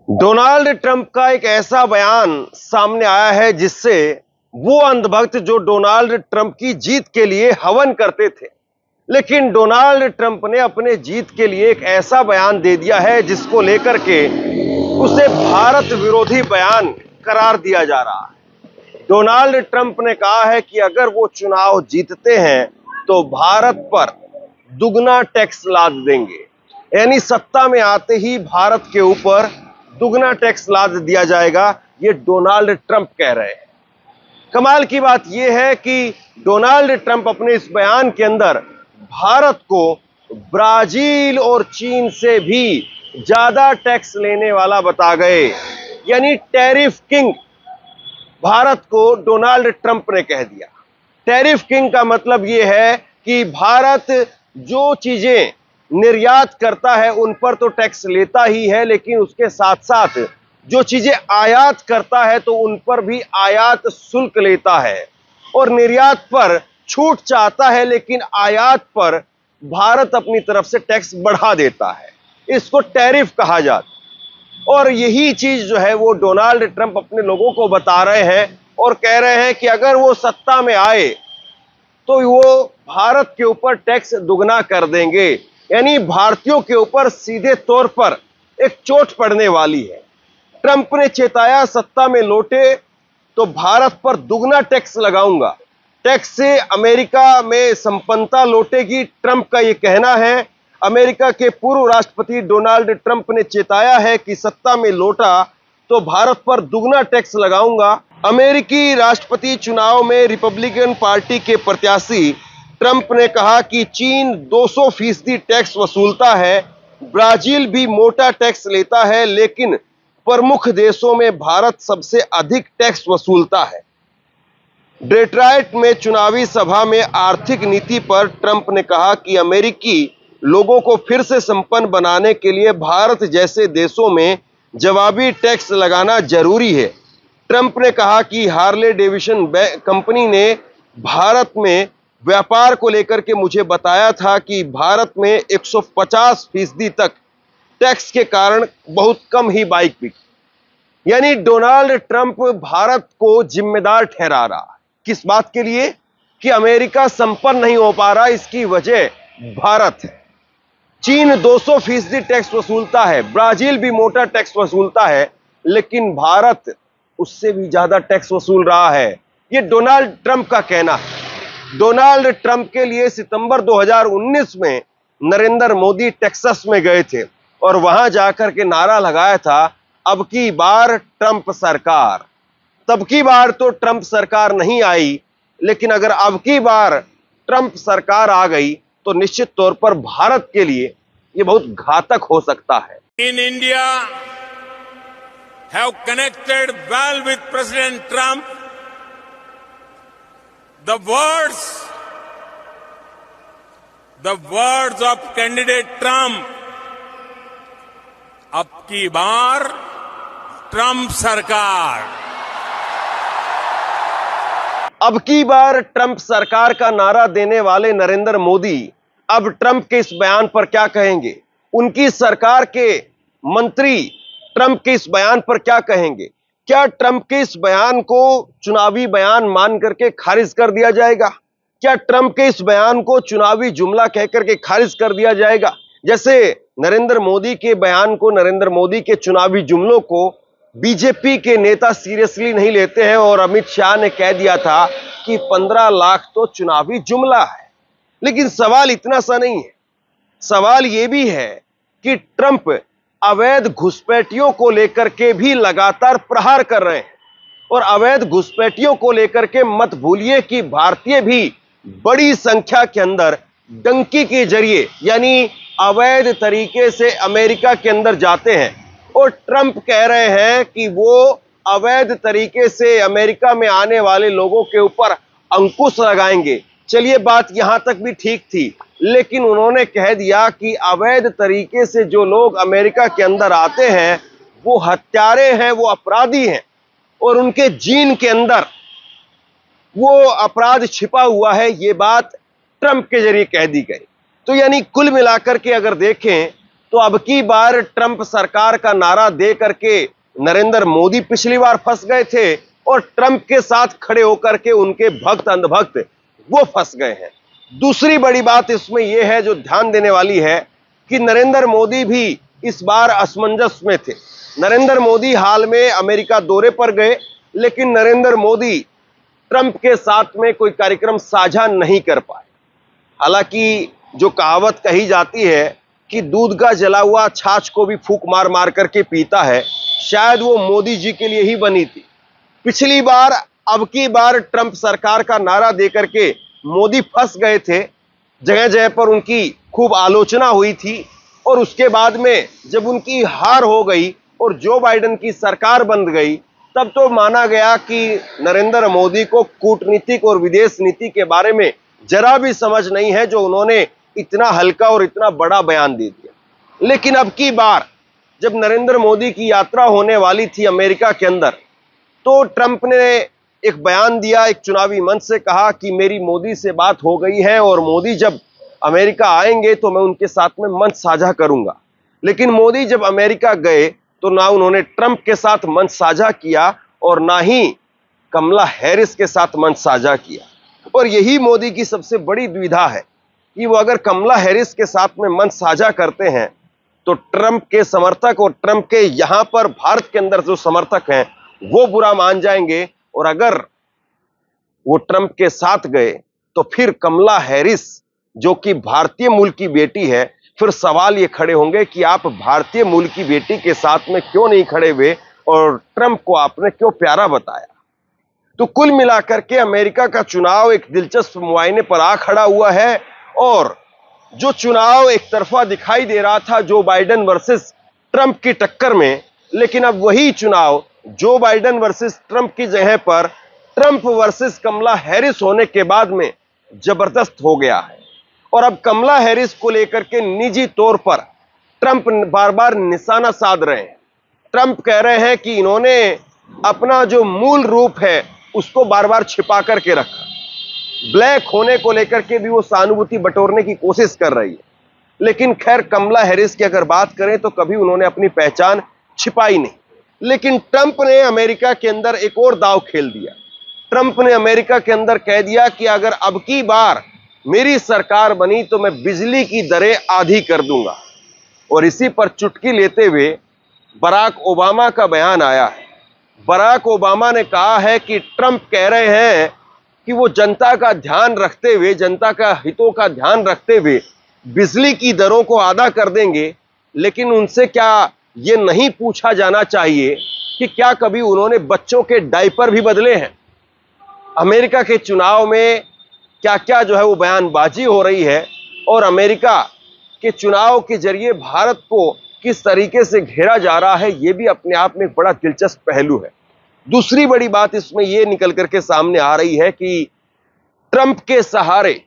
Donald Trump का एक ऐसा बयान सामने आया है जिससे वो अंधभक्त जो डोनाल्ड ट्रंप की जीत के लिए हवन करते थे, लेकिन डोनाल्ड ट्रंप ने अपने जीत के लिए एक ऐसा बयान दे दिया है जिसको लेकर के उसे भारत विरोधी बयान करार दिया जा रहा है। डोनाल्ड ट्रंप ने कहा है कि अगर वो चुनाव जीतते हैं तो भारत पर दुगना टैक्स लाद देंगे, यानी सत्ता में आते ही भारत के ऊपर दुगना टैक्स लाद दिया जाएगा। ये डोनाल्ड ट्रंप कह रहे हैं। कमाल की बात यह है कि डोनाल्ड ट्रंप अपने इस बयान के अंदर भारत को ब्राजील और चीन से भी ज्यादा टैक्स लेने वाला बता गए, यानी टैरिफ किंग भारत को डोनाल्ड ट्रंप ने कह दिया। टैरिफ किंग का मतलब यह है कि भारत जो चीजें निर्यात करता है उन पर तो टैक्स लेता ही है, लेकिन उसके साथ साथ जो चीजें आयात करता है तो उन पर भी आयात शुल्क लेता है, और निर्यात पर छूट चाहता है लेकिन आयात पर भारत अपनी तरफ से टैक्स बढ़ा देता है। इसको टैरिफ कहा जाता है। और यही चीज जो है वो डोनाल्ड ट्रंप अपने लोगों को बता रहे हैं और कह रहे हैं कि अगर वो सत्ता में आए तो वो भारत के ऊपर टैक्स दुगना कर देंगे, यानी भारतीयों के ऊपर सीधे तौर पर एक चोट पड़ने वाली है। ट्रंप ने चेताया, सत्ता में लौटे तो भारत पर दुगना टैक्स लगाऊंगा, टैक्स से अमेरिका में संपन्नता लौटेगी, ट्रंप का यह कहना है। अमेरिका के पूर्व राष्ट्रपति डोनाल्ड ट्रंप ने चेताया है कि सत्ता में लौटा तो भारत पर दुगना टैक्स लगाऊंगा। अमेरिकी राष्ट्रपति चुनाव में रिपब्लिकन पार्टी के प्रत्याशी ट्रंप ने कहा कि चीन 200% टैक्स वसूलता है, ब्राजील भी मोटा टैक्स लेता है, लेकिन प्रमुख देशों में भारत सबसे अधिक टैक्स वसूलता है। डेट्रॉयट में चुनावी सभा में आर्थिक नीति पर ट्रंप ने कहा कि अमेरिकी लोगों को फिर से संपन्न बनाने के लिए भारत जैसे देशों में जवाबी टैक्स लगाना जरूरी है। ट्रंप ने कहा कि हार्ले डेविसन कंपनी ने भारत में व्यापार को लेकर के मुझे बताया था कि भारत में 150% तक टैक्स के कारण बहुत कम ही बाइक बिकी। यानी डोनाल्ड ट्रंप भारत को जिम्मेदार ठहरा रहा है। किस बात के लिए? कि अमेरिका संपन्न नहीं हो पा रहा, इसकी वजह भारत है। चीन 200% टैक्स वसूलता है, ब्राजील भी मोटा टैक्स वसूलता है, लेकिन भारत उससे भी ज्यादा टैक्स वसूल रहा है। यह डोनाल्ड ट्रंप का कहना है। डोनाल्ड ट्रंप के लिए सितंबर 2019 में नरेंद्र मोदी टेक्सास में गए थे और वहां जाकर के नारा लगाया था, अब की बार ट्रंप सरकार। तब की बार तो ट्रंप सरकार नहीं आई, लेकिन अगर अब की बार ट्रंप सरकार आ गई तो निश्चित तौर पर भारत के लिए यह बहुत घातक हो सकता है। In India have connected well with president Trump. The words of candidate Trump, अब की बार ट्रंप सरकार। अब की बार ट्रंप सरकार का नारा देने वाले नरेंद्र मोदी अब ट्रंप के इस बयान पर क्या कहेंगे? उनकी सरकार के मंत्री ट्रंप के इस बयान पर क्या कहेंगे? क्या ट्रंप के इस बयान को चुनावी बयान मान करके खारिज कर दिया जाएगा? क्या ट्रंप के इस बयान को चुनावी जुमला कहकर के खारिज कर दिया जाएगा? जैसे नरेंद्र मोदी के बयान को, नरेंद्र मोदी के चुनावी जुमलों को बीजेपी के नेता सीरियसली नहीं लेते हैं और अमित शाह ने कह दिया था कि 15 लाख तो चुनावी जुमला है। लेकिन सवाल इतना सा नहीं है। सवाल यह भी है कि ट्रंप अवैध घुसपैठियों को लेकर के भी लगातार प्रहार कर रहे हैं, और अवैध घुसपैठियों को लेकर के मत भूलिए कि भारतीय भी बड़ी संख्या के अंदर डंकी के जरिए, यानी अवैध तरीके से अमेरिका के अंदर जाते हैं, और ट्रंप कह रहे हैं कि वो अवैध तरीके से अमेरिका में आने वाले लोगों के ऊपर अंकुश लगाएंगे। चलिए, बात यहां तक भी ठीक थी, लेकिन उन्होंने कह दिया कि अवैध तरीके से जो लोग अमेरिका के अंदर आते हैं वो हत्यारे हैं, वो अपराधी हैं, और उनके जीन के अंदर वो अपराध छिपा हुआ है। ये बात ट्रंप के जरिए कह दी गई। तो यानी कुल मिलाकर के अगर देखें तो अब की बार ट्रंप सरकार का नारा दे करके नरेंद्र मोदी पिछली बार फंस गए थे और ट्रंप के साथ खड़े होकर के उनके भक्त अंधभक्त वो फंस गए हैं। दूसरी बड़ी बात इसमें यह है जो ध्यान देने वाली है कि नरेंद्र मोदी भी इस बार असमंजस में थे। नरेंद्र मोदी हाल में अमेरिका दौरे पर गए, लेकिन नरेंद्र मोदी ट्रंप के साथ में कोई कार्यक्रम साझा नहीं कर पाए। हालांकि जो कहावत कही जाती है कि दूध का जला हुआ छाछ को भी फूंक मार मार करके पीता है, शायद वो मोदी जी के लिए ही बनी थी। पिछली बार अब की बार ट्रंप सरकार का नारा देकर के मोदी फंस गए थे, जगह जगह पर उनकी खूब आलोचना हुई थी और उसके बाद में जब उनकी हार हो गई और जो बाइडेन की सरकार बन गई, तब तो माना गया कि नरेंद्र मोदी को कूटनीतिक और विदेश नीति के बारे में जरा भी समझ नहीं है, जो उन्होंने इतना हल्का और इतना बड़ा बयान दे दिया। लेकिन अब की बार जब नरेंद्र मोदी की यात्रा होने वाली थी अमेरिका के अंदर, तो ट्रंप ने एक बयान दिया, एक चुनावी मंच से कहा कि मेरी मोदी से बात हो गई है और मोदी जब अमेरिका आएंगे तो मैं उनके साथ में मंच साझा करूंगा। लेकिन मोदी जब अमेरिका गए तो ना उन्होंने ट्रंप के साथ मंच साझा किया और ना ही कमला हैरिस के साथ मंच साझा किया। और यही मोदी की सबसे बड़ी दुविधा है कि वो अगर कमला हैरिस के साथ में मंच साझा करते हैं तो ट्रंप के समर्थक और ट्रंप के यहां पर भारत के अंदर जो समर्थक हैं वो बुरा मान जाएंगे, और अगर वो ट्रंप के साथ गए तो फिर कमला हैरिस जो कि भारतीय मूल की बेटी है, फिर सवाल ये खड़े होंगे कि आप भारतीय मूल की बेटी के साथ में क्यों नहीं खड़े हुए और ट्रंप को आपने क्यों प्यारा बताया। तो कुल मिलाकर के अमेरिका का चुनाव एक दिलचस्प मुआयने पर आ खड़ा हुआ है और जो चुनाव एक तरफा दिखाई दे रहा था जो बाइडेन वर्सेस ट्रंप की टक्कर में, लेकिन अब वही चुनाव जो बाइडेन वर्सेस ट्रंप की जगह पर ट्रंप वर्सेस कमला हैरिस होने के बाद में जबरदस्त हो गया है। और अब कमला हैरिस को लेकर के निजी तौर पर ट्रंप बार बार निशाना साध रहे हैं। ट्रंप कह रहे हैं कि इन्होंने अपना जो मूल रूप है उसको बार बार छिपा करके रखा। ब्लैक होने को लेकर के भी वो सहानुभूति बटोरने की कोशिश कर रही है। लेकिन खैर कमला हैरिस की अगर बात करें तो कभी उन्होंने अपनी पहचान छिपाई नहीं। लेकिन ट्रंप ने अमेरिका के अंदर एक और दांव खेल दिया। ट्रंप ने अमेरिका के अंदर कह दिया कि अगर अब की बार मेरी सरकार बनी तो मैं बिजली की दरें आधी कर दूंगा। और इसी पर चुटकी लेते हुए बराक ओबामा का बयान आया है। बराक ओबामा ने कहा है कि ट्रंप कह रहे हैं कि वो जनता का ध्यान रखते हुए, जनता का हितों का ध्यान रखते हुए बिजली की दरों को आधा कर देंगे, लेकिन उनसे क्या ये नहीं पूछा जाना चाहिए कि क्या कभी उन्होंने बच्चों के डायपर भी बदले हैं। अमेरिका के चुनाव में क्या क्या जो है वो बयानबाजी हो रही है और अमेरिका के चुनाव के जरिए भारत को किस तरीके से घेरा जा रहा है, ये भी अपने आप में एक बड़ा दिलचस्प पहलू है। दूसरी बड़ी बात इसमें यह निकल करके सामने आ रही है कि ट्रंप के सहारे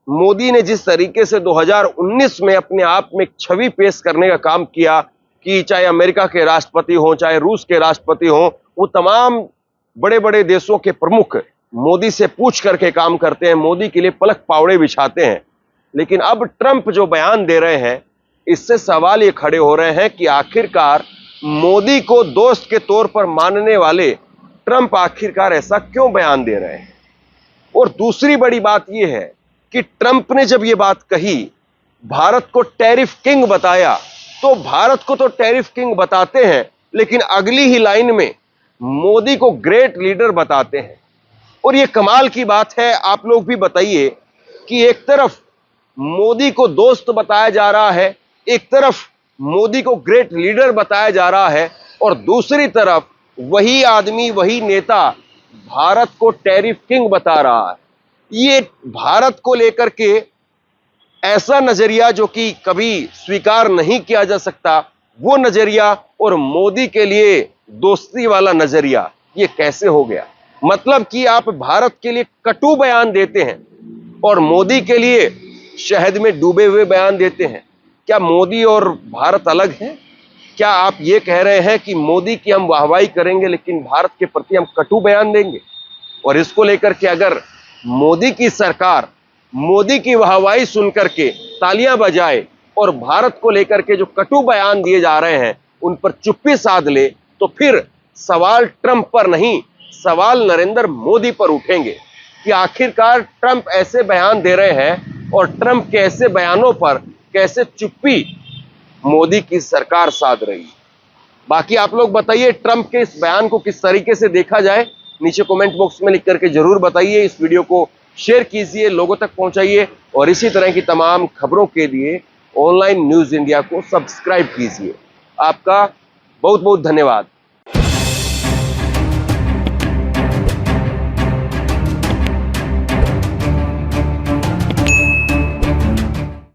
मोदी ने जिस तरीके से 2019 में अपने आप में एक छवि पेश करने का काम किया कि चाहे अमेरिका के राष्ट्रपति हों, चाहे रूस के राष्ट्रपति हों, वो तमाम बड़े बड़े देशों के प्रमुख मोदी से पूछ करके काम करते हैं, मोदी के लिए पलक पावड़े बिछाते हैं। लेकिन अब ट्रंप जो बयान दे रहे हैं, इससे सवाल ये खड़े हो रहे हैं कि आखिरकार मोदी को दोस्त के तौर पर मानने वाले ट्रंप आखिरकार ऐसा क्यों बयान दे रहे हैं। और दूसरी बड़ी बात यह है कि ट्रंप ने जब ये बात कही, भारत को टैरिफ किंग बताया, तो भारत को तो टैरिफ किंग बताते हैं, लेकिन अगली ही लाइन में मोदी को ग्रेट लीडर बताते हैं। और ये कमाल की बात है, आप लोग भी बताइए कि एक तरफ मोदी को दोस्त बताया जा रहा है, एक तरफ मोदी को ग्रेट लीडर बताया जा रहा है, और दूसरी तरफ वही आदमी, वही नेता भारत को टैरिफ किंग बता रहा है। ये भारत को लेकर के ऐसा नजरिया जो कि कभी स्वीकार नहीं किया जा सकता, वो नजरिया, और मोदी के लिए दोस्ती वाला नजरिया, ये कैसे हो गया। मतलब कि आप भारत के लिए कटु बयान देते हैं और मोदी के लिए शहद में डूबे हुए बयान देते हैं। क्या मोदी और भारत अलग हैं? क्या आप ये कह रहे हैं कि मोदी की हम वाहवाही करेंगे लेकिन भारत के प्रति हम कटु बयान देंगे? और इसको लेकर के अगर मोदी की सरकार मोदी की वाहवाही सुनकर के तालियां बजाए और भारत को लेकर के जो कटु बयान दिए जा रहे हैं उन पर चुप्पी साध ले, तो फिर सवाल ट्रंप पर नहीं, सवाल नरेंद्र मोदी पर उठेंगे कि आखिरकार ट्रंप ऐसे बयान दे रहे हैं और ट्रंप के ऐसे बयानों पर कैसे चुप्पी मोदी की सरकार साध रही है। बाकी आप लोग बताइए, ट्रंप के इस बयान को किस तरीके से देखा जाए, नीचे कमेंट बॉक्स में लिख करके जरूर बताइए। इस वीडियो को शेयर कीजिए, लोगों तक पहुंचाइए और इसी तरह की तमाम खबरों के लिए ऑनलाइन न्यूज इंडिया को सब्सक्राइब कीजिए। आपका बहुत बहुत धन्यवाद।